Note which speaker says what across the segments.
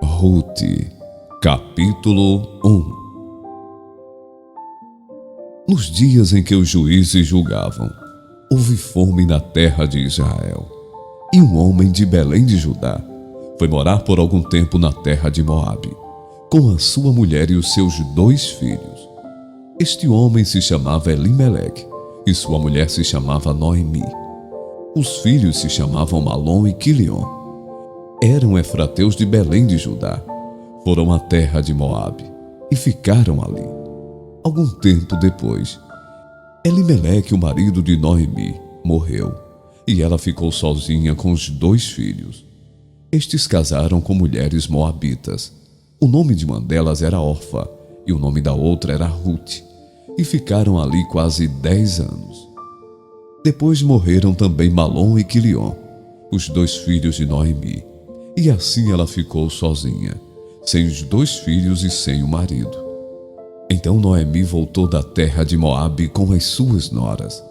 Speaker 1: Rute, capítulo 1. Nos dias em que os juízes julgavam, houve fome na terra de Israel, e um homem de Belém de Judá foi morar por algum tempo na terra de Moabe, com a sua mulher e os seus 2 filhos. Este homem se chamava Elimeleque, e sua mulher se chamava Noemi. Os filhos se chamavam Malom e Quilion. Eram efrateus de Belém de Judá. Foram à terra de Moabe e ficaram ali. Algum tempo depois, Elimeleque, o marido de Noemi, morreu, e ela ficou sozinha com os 2 filhos. Estes casaram com mulheres moabitas. O nome de uma delas era Orfa, e o nome da outra era Rute, e ficaram ali quase 10 anos. Depois morreram também Malom e Quilion, os 2 filhos de Noemi, e assim ela ficou sozinha, sem os 2 filhos e sem o marido. Então Noemi voltou da terra de Moabe com as suas noras,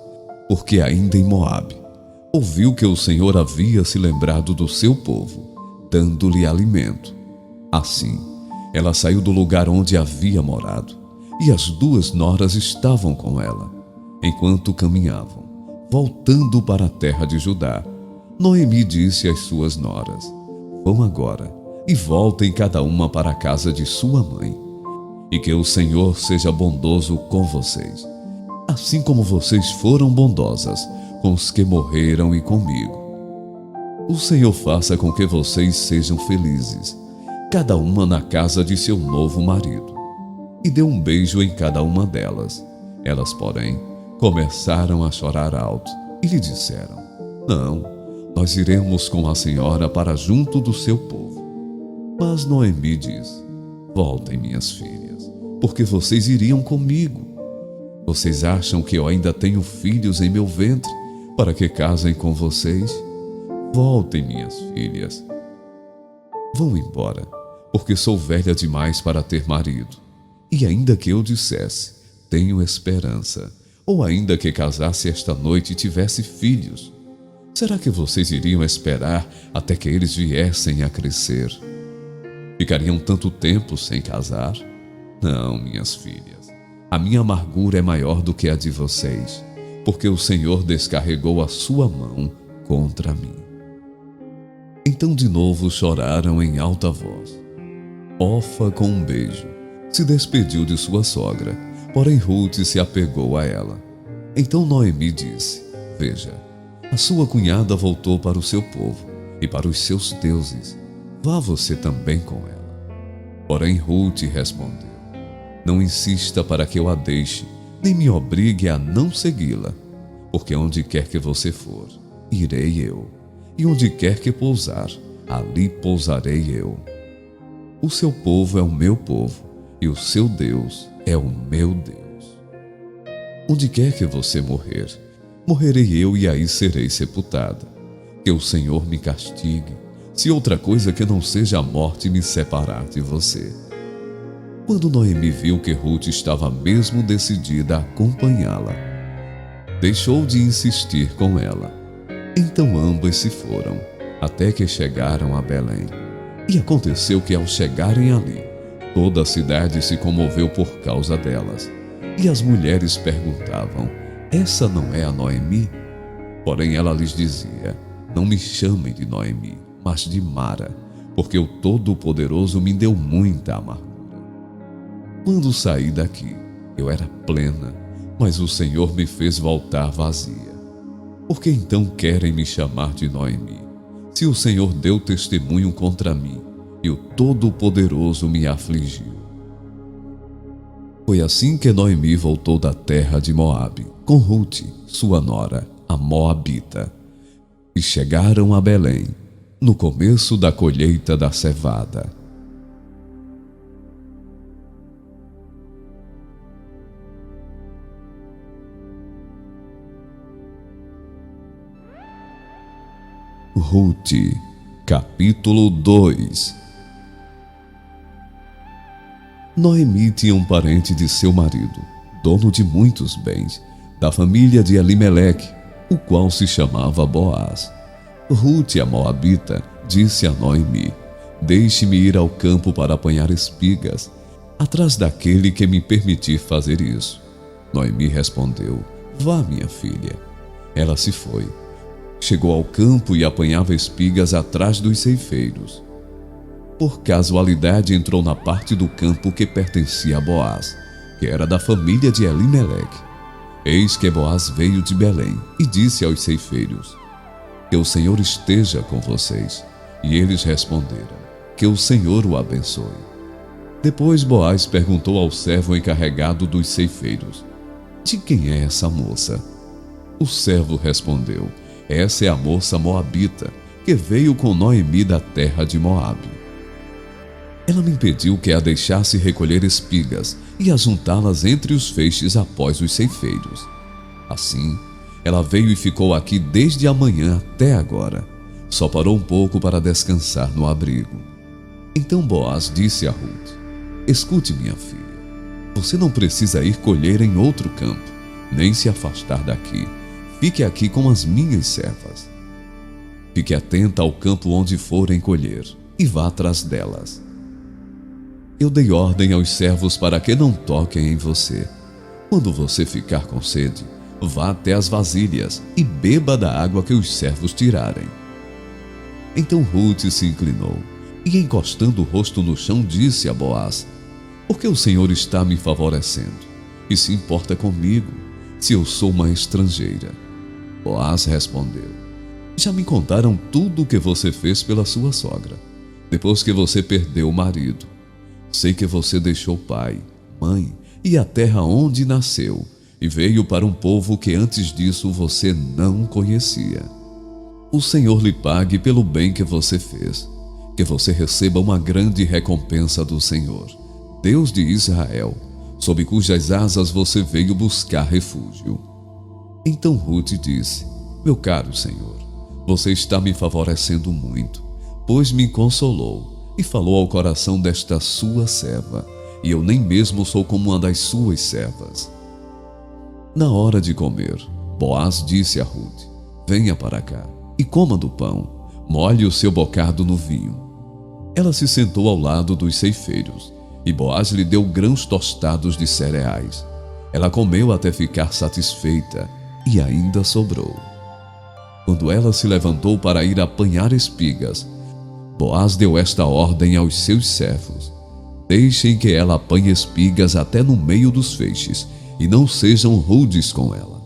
Speaker 1: porque ainda em Moabe ouviu que o Senhor havia se lembrado do seu povo, dando-lhe alimento. Assim, ela saiu do lugar onde havia morado, e as 2 noras estavam com ela. Enquanto caminhavam, voltando para a terra de Judá, Noemi disse às suas noras: "Vão agora e voltem cada uma para a casa de sua mãe, e que o Senhor seja bondoso com vocês, assim como vocês foram bondosas com os que morreram e comigo. O Senhor faça com que vocês sejam felizes, cada uma na casa de seu novo marido." E deu um beijo em cada uma delas. Elas, porém, começaram a chorar alto e lhe disseram: "Não, nós iremos com a senhora para junto do seu povo." Mas Noemi disse: "Voltem, minhas filhas, porque vocês iriam comigo. Vocês acham que eu ainda tenho filhos em meu ventre para que casem com vocês? Voltem, minhas filhas. Vão embora, porque sou velha demais para ter marido. E ainda que eu dissesse, tenho esperança, ou ainda que casasse esta noite e tivesse filhos, será que vocês iriam esperar até que eles viessem a crescer? Ficariam tanto tempo sem casar? Não, minhas filhas, a minha amargura é maior do que a de vocês, porque o Senhor descarregou a sua mão contra mim." Então de novo choraram em alta voz. Orfa, com um beijo, se despediu de sua sogra, porém Rute se apegou a ela. Então Noemi disse: "Veja, a sua cunhada voltou para o seu povo e para os seus deuses. Vá você também com ela." Porém Rute respondeu: "Não insista para que eu a deixe, nem me obrigue a não segui-la, porque onde quer que você for, irei eu, e onde quer que pousar, ali pousarei eu. O seu povo é o meu povo, e o seu Deus é o meu Deus. Onde quer que você morrer, morrerei eu e aí serei sepultada. Que o Senhor me castigue, se outra coisa que não seja a morte me separar de você." Quando Noemi viu que Rute estava mesmo decidida a acompanhá-la, deixou de insistir com ela. Então ambas se foram, até que chegaram a Belém. E aconteceu que ao chegarem ali, toda a cidade se comoveu por causa delas. E as mulheres perguntavam: "Essa não é a Noemi?" Porém ela lhes dizia: "Não me chamem de Noemi, mas de Mara, porque o Todo-Poderoso me deu muita amargura. Quando saí daqui, eu era plena, mas o Senhor me fez voltar vazia. Por que então querem me chamar de Noemi, se o Senhor deu testemunho contra mim e o Todo-Poderoso me afligiu?" Foi assim que Noemi voltou da terra de Moabe, com Rute, sua nora, a Moabita, e chegaram a Belém, no começo da colheita da cevada. Ruth, capítulo 2. Noemi tinha um parente de seu marido, dono de muitos bens, da família de Elimeleque, o qual se chamava Boaz. Ruth, a moabita, disse a Noemi: deixe-me ir ao campo para apanhar espigas, atrás daquele que me permitir fazer isso. Noemi respondeu: vá, minha filha. Ela se foi. Chegou ao campo e apanhava espigas atrás dos ceifeiros. Por casualidade entrou na parte do campo que pertencia a Boaz, que era da família de Elimeleque. Eis que Boaz veio de Belém e disse aos ceifeiros: que o Senhor esteja com vocês. E eles responderam: que o Senhor o abençoe. Depois Boaz perguntou ao servo encarregado dos ceifeiros: de quem é essa moça? O servo respondeu: essa é a moça moabita, que veio com Noemi da terra de Moabe. Ela me pediu que a deixasse recolher espigas e ajuntá-las entre os feixes após os ceifeiros. Assim, ela veio e ficou aqui desde a manhã até agora. Só parou um pouco para descansar no abrigo. Então Boaz disse a Ruth: escute, minha filha, você não precisa ir colher em outro campo, nem se afastar daqui. Fique aqui com as minhas servas. Fique atenta ao campo onde forem colher e vá atrás delas. Eu dei ordem aos servos para que não toquem em você. Quando você ficar com sede, vá até as vasilhas e beba da água que os servos tirarem. Então Ruth se inclinou e, encostando o rosto no chão, disse a Boaz: porque o Senhor está me favorecendo e se importa comigo, se eu sou uma estrangeira? Boaz respondeu: já me contaram tudo o que você fez pela sua sogra, depois que você perdeu o marido. Sei que você deixou pai, mãe e a terra onde nasceu, e veio para um povo que antes disso você não conhecia. O Senhor lhe pague pelo bem que você fez, que você receba uma grande recompensa do Senhor, Deus de Israel, sob cujas asas você veio buscar refúgio. Então Ruth disse: meu caro Senhor, você está me favorecendo muito, pois me consolou e falou ao coração desta sua serva, e eu nem mesmo sou como uma das suas servas. Na hora de comer, Boaz disse a Ruth: venha para cá e coma do pão, molhe o seu bocado no vinho. Ela se sentou ao lado dos ceifeiros, e Boaz lhe deu grãos tostados de cereais. Ela comeu até ficar satisfeita, e ainda sobrou. Quando ela se levantou para ir apanhar espigas, Boaz deu esta ordem aos seus servos: deixem que ela apanhe espigas até no meio dos feixes, e não sejam rudes com ela.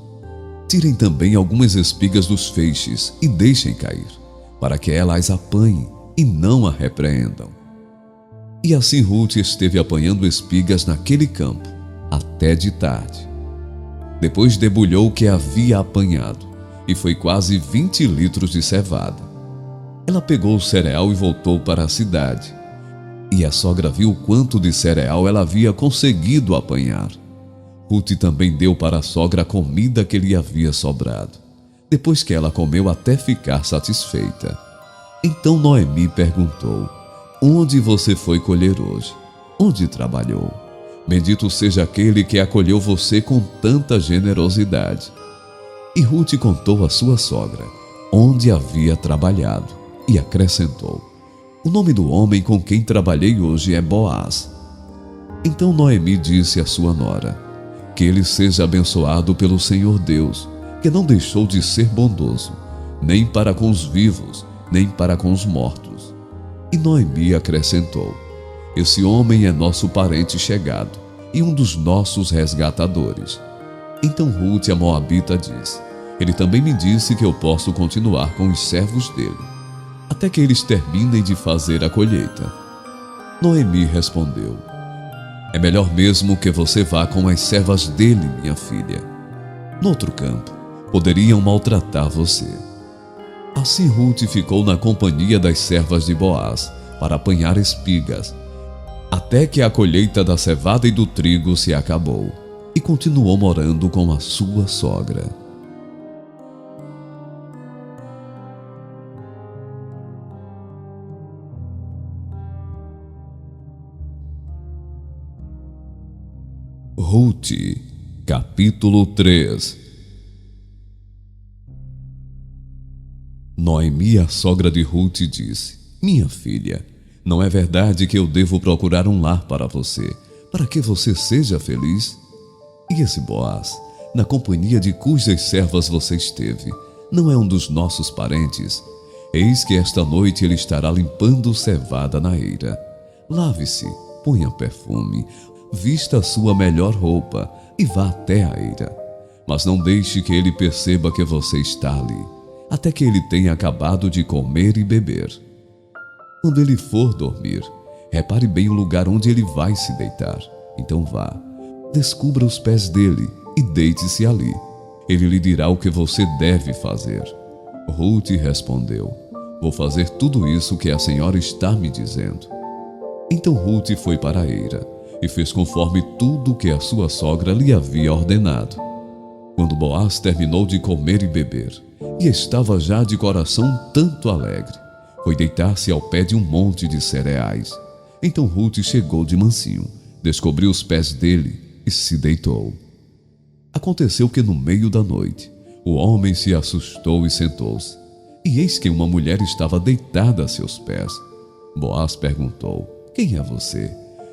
Speaker 1: Tirem também algumas espigas dos feixes e deixem cair, para que ela as apanhe e não a repreendam. E assim Ruth esteve apanhando espigas naquele campo até de tarde. Depois debulhou o que havia apanhado, e foi quase 20 litros de cevada. Ela pegou o cereal e voltou para a cidade. E a sogra viu quanto de cereal ela havia conseguido apanhar. Ruth também deu para a sogra a comida que lhe havia sobrado, depois que ela comeu até ficar satisfeita. Então Noemi perguntou: onde você foi colher hoje? Onde trabalhou? Bendito seja aquele que acolheu você com tanta generosidade. E Ruth contou à sua sogra onde havia trabalhado e acrescentou: o nome do homem com quem trabalhei hoje é Boaz. Então Noemi disse à sua nora: que ele seja abençoado pelo Senhor Deus, que não deixou de ser bondoso, nem para com os vivos, nem para com os mortos. E Noemi acrescentou: esse homem é nosso parente chegado e um dos nossos resgatadores. Então Ruth, a moabita, disse: ele também me disse que eu posso continuar com os servos dele, até que eles terminem de fazer a colheita. Noemi respondeu: é melhor mesmo que você vá com as servas dele, minha filha. No outro campo, poderiam maltratar você. Assim Ruth ficou na companhia das servas de Boaz para apanhar espigas, até que a colheita da cevada e do trigo se acabou, e continuou morando com a sua sogra. Ruth, capítulo 3. Noemi, a sogra de Ruth, disse: Minha filha, não é verdade que eu devo procurar um lar para você, para que você seja feliz? E esse Boaz, na companhia de cujas servas você esteve, não é um dos nossos parentes? Eis que esta noite ele estará limpando cevada na eira. Lave-se, ponha perfume, vista a sua melhor roupa e vá até a eira. Mas não deixe que ele perceba que você está ali, até que ele tenha acabado de comer e beber. Quando ele for dormir, repare bem o lugar onde ele vai se deitar. Então vá, descubra os pés dele e deite-se ali. Ele lhe dirá o que você deve fazer. Ruth respondeu: Vou fazer tudo isso que a senhora está me dizendo. Então Ruth foi para a eira e fez conforme tudo que a sua sogra lhe havia ordenado. Quando Boaz terminou de comer e beber, e estava já de coração tanto alegre, foi deitar-se ao pé de um monte de cereais. Então Ruth chegou de mansinho, descobriu os pés dele e se deitou. Aconteceu que no meio da noite, o homem se assustou e sentou-se. E eis que uma mulher estava deitada a seus pés. Boaz perguntou: Quem é você?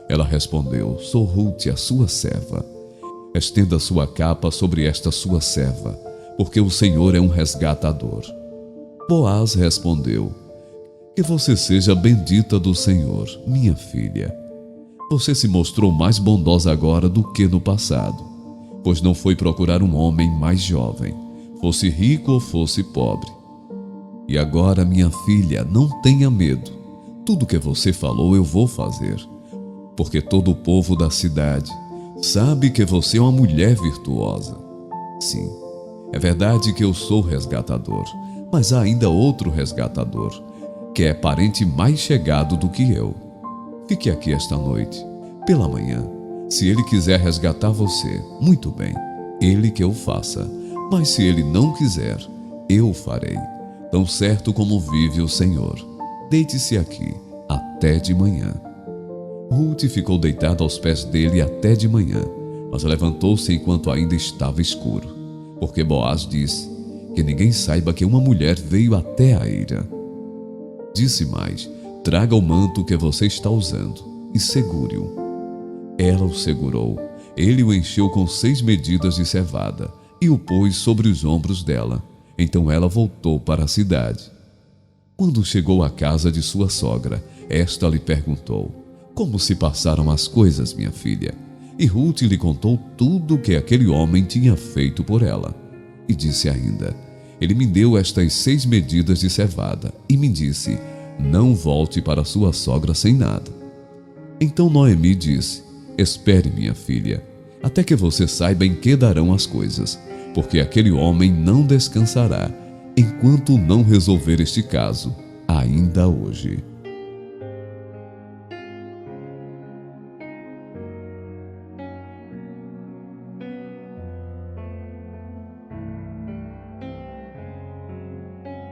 Speaker 1: Ela respondeu: Sou Ruth, a sua serva. Estenda sua capa sobre esta sua serva, porque o Senhor é um resgatador. Boaz respondeu: Que você seja bendita do Senhor, minha filha. Você se mostrou mais bondosa agora do que no passado, pois não foi procurar um homem mais jovem, fosse rico ou fosse pobre. E agora, minha filha, não tenha medo. Tudo que você falou eu vou fazer, porque todo o povo da cidade sabe que você é uma mulher virtuosa. Sim, é verdade que eu sou resgatador, mas há ainda outro resgatador, que é parente mais chegado do que eu. Fique aqui esta noite. Pela manhã, se ele quiser resgatar você, muito bem, ele que eu faça. Mas se ele não quiser, eu farei, tão certo como vive o Senhor. Deite-se aqui até de manhã. Ruth ficou deitada aos pés dele até de manhã, mas levantou-se enquanto ainda estava escuro, porque Boaz disse: Que ninguém saiba que uma mulher veio até a eira. Disse mais: Traga o manto que você está usando e segure-o. Ela o segurou. Ele o encheu com 6 medidas de cevada e o pôs sobre os ombros dela. Então ela voltou para a cidade. Quando chegou à casa de sua sogra, esta lhe perguntou: Como se passaram as coisas, minha filha? E Ruth lhe contou tudo o que aquele homem tinha feito por ela. E disse ainda: Ele me deu estas 6 medidas de cevada e me disse: Não volte para sua sogra sem nada. Então Noemi disse: Espere, minha filha, até que você saiba em que darão as coisas, porque aquele homem não descansará enquanto não resolver este caso, ainda hoje.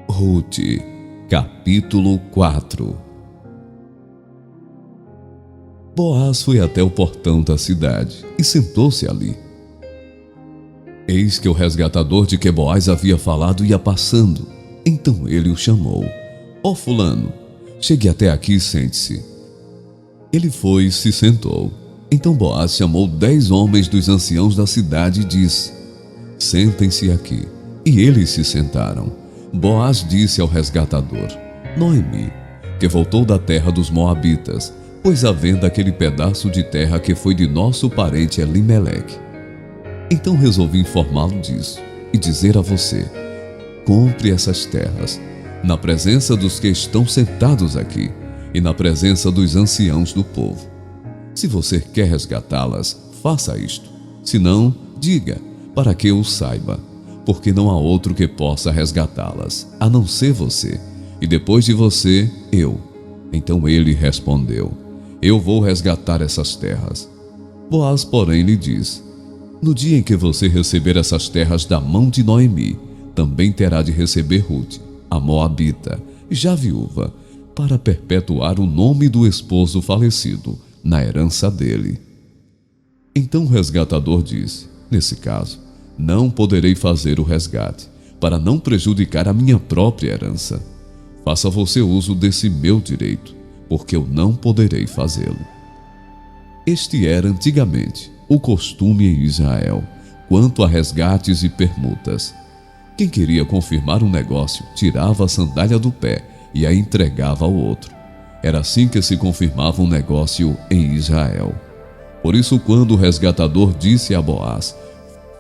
Speaker 1: Ruth, capítulo 4. Boaz foi até o portão da cidade e sentou-se ali. Eis que o resgatador de que Boaz havia falado ia passando. Então ele o chamou: Ó fulano, chegue até aqui e sente-se. Ele foi e se sentou. Então Boaz chamou 10 homens dos anciãos da cidade e disse: Sentem-se aqui. E eles se sentaram. Boaz disse ao resgatador: Noemi, que voltou da terra dos Moabitas, pois à venda aquele pedaço de terra que foi de nosso parente Elimeleque. Então resolvi informá-lo disso e dizer a você: compre essas terras, na presença dos que estão sentados aqui e na presença dos anciãos do povo. Se você quer resgatá-las, faça isto. Se não, diga, para que eu saiba, porque não há outro que possa resgatá-las, a não ser você, e depois de você, eu. Então ele respondeu: Eu vou resgatar essas terras. Boaz, porém, lhe disse: No dia em que você receber essas terras da mão de Noemi, também terá de receber Ruth, a Moabita, já viúva, para perpetuar o nome do esposo falecido na herança dele. Então o resgatador disse: nesse caso, não poderei fazer o resgate, para não prejudicar a minha própria herança. Faça você uso desse meu direito, porque eu não poderei fazê-lo. Este era antigamente o costume em Israel, quanto a resgates e permutas. Quem queria confirmar um negócio tirava a sandália do pé e a entregava ao outro. Era assim que se confirmava um negócio em Israel. Por isso, quando o resgatador disse a Boaz: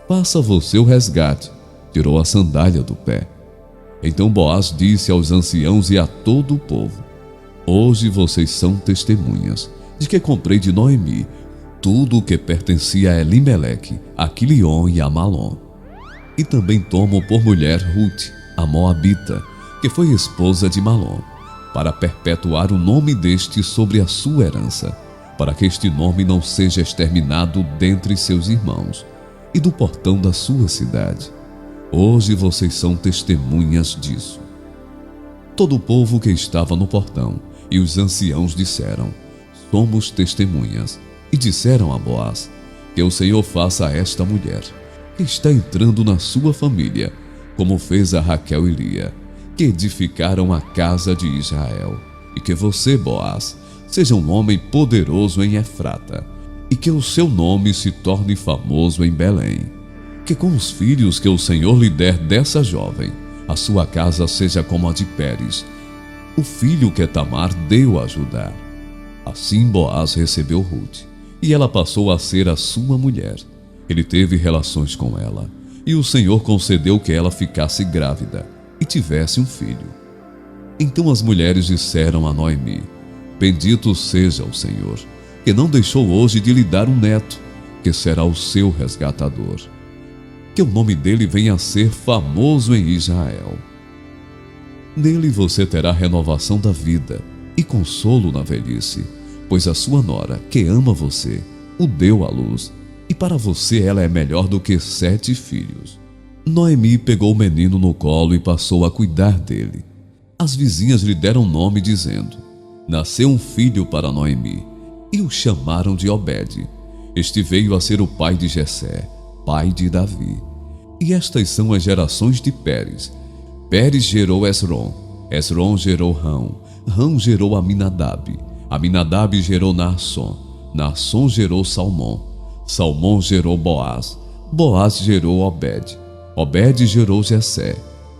Speaker 1: faça você o resgate, tirou a sandália do pé. Então Boaz disse aos anciãos e a todo o povo: hoje vocês são testemunhas de que comprei de Noemi tudo o que pertencia a Elimeleque, a Quilion e a Malom. E também tomo por mulher Ruth, a Moabita, que foi esposa de Malom, para perpetuar o nome deste sobre a sua herança, para que este nome não seja exterminado dentre seus irmãos, e do portão da sua cidade. Hoje vocês são testemunhas disso. Todo o povo que estava no portão e os anciãos disseram: somos testemunhas. E disseram a Boaz: que o Senhor faça a esta mulher, que está entrando na sua família, como fez a Raquel e Lia, que edificaram a casa de Israel, e que você, Boaz, seja um homem poderoso em Efrata, e que o seu nome se torne famoso em Belém. Que com os filhos que o Senhor lhe der dessa jovem, a sua casa seja como a de Pérez, o filho que Tamar deu a Judá. Assim Boaz recebeu Ruth, e ela passou a ser a sua mulher. Ele teve relações com ela, e o Senhor concedeu que ela ficasse grávida e tivesse um filho. Então as mulheres disseram a Noemi: bendito seja o Senhor, que não deixou hoje de lhe dar um neto, que será o seu resgatador. Que o nome dele venha a ser famoso em Israel. Nele você terá renovação da vida e consolo na velhice, pois a sua nora, que ama você, o deu à luz, e para você ela é melhor do que 7 filhos. Noemi pegou o menino no colo e passou a cuidar dele. As vizinhas lhe deram nome, dizendo: nasceu um filho para Noemi, e o chamaram de Obed. Este veio a ser o pai de Jessé, pai de Davi. E estas são as gerações de Pérez. Pérez gerou Esrom, Esrom gerou Rão, Rão gerou Aminadab, Aminadab gerou Naasson, Naasson gerou Salmão, Salmão gerou Boaz, Boaz gerou Obed, Obed gerou Jessé,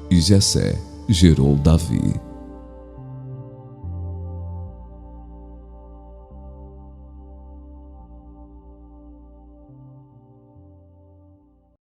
Speaker 1: e Jessé gerou Davi.